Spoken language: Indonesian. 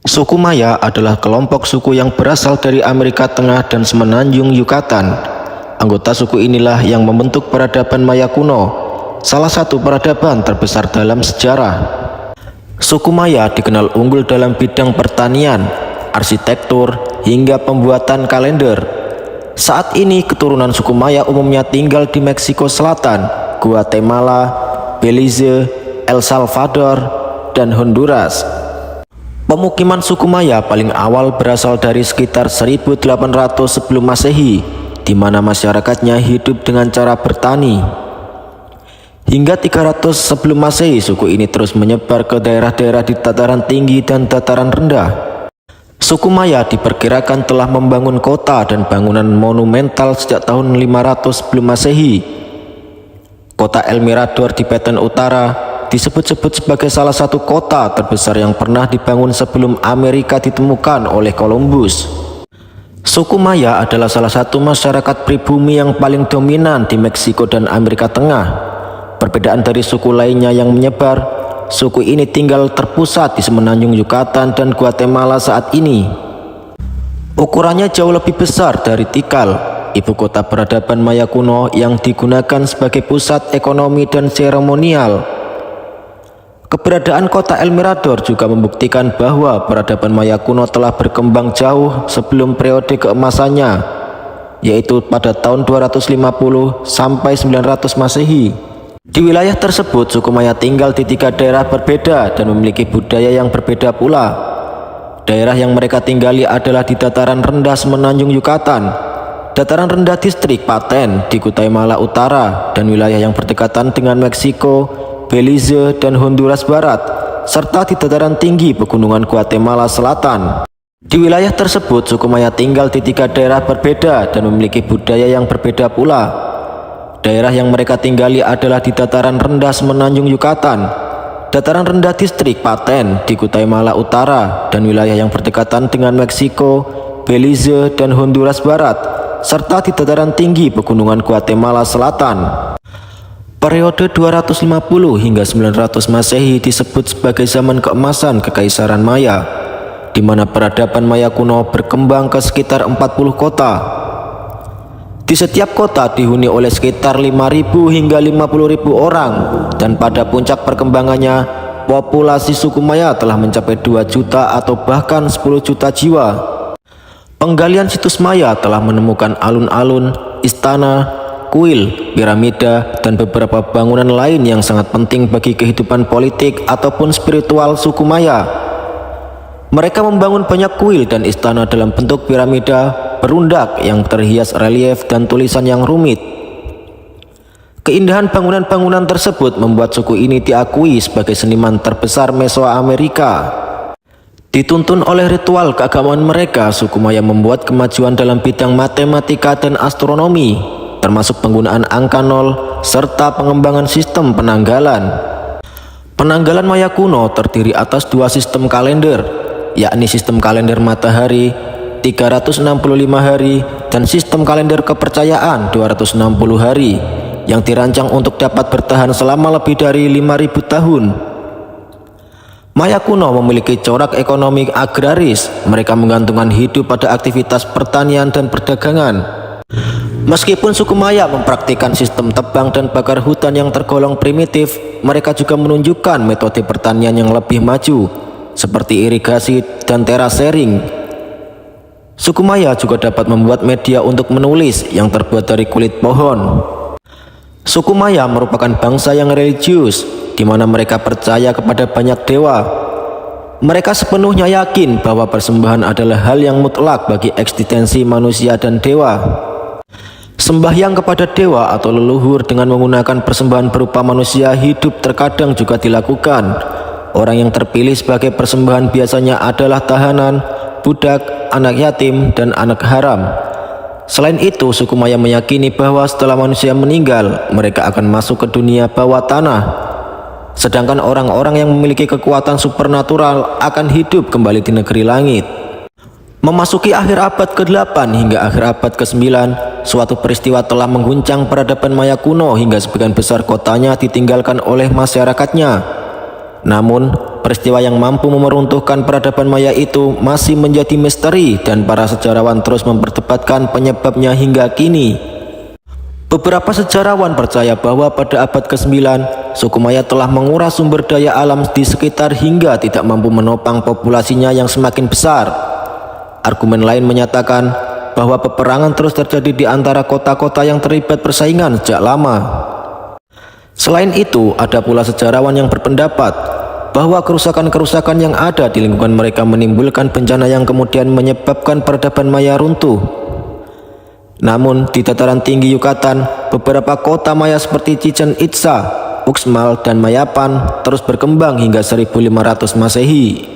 Suku Maya adalah kelompok suku yang berasal dari Amerika Tengah dan Semenanjung Yucatan. Anggota suku inilah yang membentuk peradaban Maya kuno, salah satu peradaban terbesar dalam sejarah. Suku Maya dikenal unggul dalam bidang pertanian, arsitektur, hingga pembuatan kalender. Saat ini keturunan suku Maya umumnya tinggal di Meksiko Selatan, Guatemala, Belize, El Salvador, dan Honduras. Pemukiman suku Maya paling awal berasal dari sekitar 1800 sebelum Masehi, di mana masyarakatnya hidup dengan cara bertani. Hingga 300 sebelum Masehi, suku ini terus menyebar ke daerah-daerah di dataran tinggi dan dataran rendah. Suku Maya diperkirakan telah membangun kota dan bangunan monumental sejak tahun 500 sebelum Masehi. Kota El Mirador di Petén Utara disebut-sebut sebagai salah satu kota terbesar yang pernah dibangun sebelum Amerika ditemukan oleh Columbus. Suku Maya adalah salah satu masyarakat pribumi yang paling dominan di Meksiko dan Amerika Tengah. Perbedaan dari suku lainnya yang menyebar, suku ini tinggal terpusat di Semenanjung Yucatan dan Guatemala saat ini. Ukurannya jauh lebih besar dari Tikal, ibu kota peradaban Maya kuno yang digunakan sebagai pusat ekonomi dan seremonial. Keberadaan kota El Mirador juga membuktikan bahwa peradaban Maya kuno telah berkembang jauh sebelum periode keemasannya, yaitu pada tahun 250 sampai 900 Masehi. Di wilayah tersebut, suku Maya tinggal di 3 daerah berbeda dan memiliki budaya yang berbeda pula. Daerah yang mereka tinggali adalah di dataran rendah Semenanjung Yucatan, dataran rendah distrik Petén di Guatemala Utara, dan wilayah yang berdekatan dengan Meksiko, Belize, dan Honduras Barat, serta di dataran tinggi pegunungan Guatemala Selatan. Di wilayah tersebut, suku Maya tinggal di 3 daerah berbeda dan memiliki budaya yang berbeda pula. Daerah yang mereka tinggali adalah di dataran rendah Semenanjung Yucatan, dataran rendah distrik Petén di Guatemala Utara, dan wilayah yang berdekatan dengan Meksiko, Belize, dan Honduras Barat, serta di dataran tinggi pegunungan Guatemala Selatan. Periode 250 hingga 900 Masehi disebut sebagai zaman keemasan Kekaisaran Maya, di mana peradaban Maya kuno berkembang ke sekitar 40 kota. Di setiap kota dihuni oleh sekitar 5.000 hingga 50.000 orang, dan pada puncak perkembangannya, populasi suku Maya telah mencapai 2 juta atau bahkan 10 juta jiwa. Penggalian situs Maya telah menemukan alun-alun, istana, kuil, piramida, dan beberapa bangunan lain yang sangat penting bagi kehidupan politik ataupun spiritual suku Maya. Mereka membangun banyak kuil dan istana dalam bentuk piramida berundak yang terhias relief dan tulisan yang rumit. Keindahan bangunan-bangunan tersebut membuat suku ini diakui sebagai seniman terbesar Mesoamerika. Dituntun oleh ritual keagamaan mereka, suku Maya membuat kemajuan dalam bidang matematika dan astronomi, termasuk penggunaan angka 0 serta pengembangan sistem penanggalan. Penanggalan Maya kuno terdiri atas 2 sistem kalender, yakni sistem kalender matahari 365 hari dan sistem kalender kepercayaan 260 hari, yang dirancang untuk dapat bertahan selama lebih dari 5.000 tahun. Maya kuno memiliki corak ekonomi agraris. Mereka menggantungkan hidup pada aktivitas pertanian dan perdagangan. Meskipun suku Maya mempraktikkan sistem tebang dan bakar hutan yang tergolong primitif, mereka juga menunjukkan metode pertanian yang lebih maju, seperti irigasi dan terasering. Suku Maya juga dapat membuat media untuk menulis yang terbuat dari kulit pohon. Suku Maya merupakan bangsa yang religius, di mana mereka percaya kepada banyak dewa. Mereka sepenuhnya yakin bahwa persembahan adalah hal yang mutlak bagi eksistensi manusia dan dewa. Sembahyang kepada dewa atau leluhur dengan menggunakan persembahan berupa manusia hidup terkadang juga dilakukan. Orang yang terpilih sebagai persembahan biasanya adalah tahanan, budak, anak yatim, dan anak haram. Selain itu, suku Maya meyakini bahwa setelah manusia meninggal, mereka akan masuk ke dunia bawah tanah. Sedangkan orang-orang yang memiliki kekuatan supernatural akan hidup kembali di negeri langit. Memasuki akhir abad ke-8 hingga akhir abad ke-9, suatu peristiwa telah mengguncang peradaban Maya kuno hingga sebagian besar kotanya ditinggalkan oleh masyarakatnya. Namun, peristiwa yang mampu meruntuhkan peradaban Maya itu masih menjadi misteri dan para sejarawan terus memperdebatkan penyebabnya hingga kini. Beberapa sejarawan percaya bahwa pada abad ke-9, suku Maya telah menguras sumber daya alam di sekitar hingga tidak mampu menopang populasinya yang semakin besar. Argumen lain menyatakan bahwa peperangan terus terjadi di antara kota-kota yang terlibat persaingan sejak lama. Selain itu, ada pula sejarawan yang berpendapat bahwa kerusakan-kerusakan yang ada di lingkungan mereka menimbulkan bencana yang kemudian menyebabkan peradaban Maya runtuh. Namun, di dataran tinggi Yucatan, beberapa kota Maya seperti Chichen Itza, Uxmal, dan Mayapan terus berkembang hingga 1500 Masehi.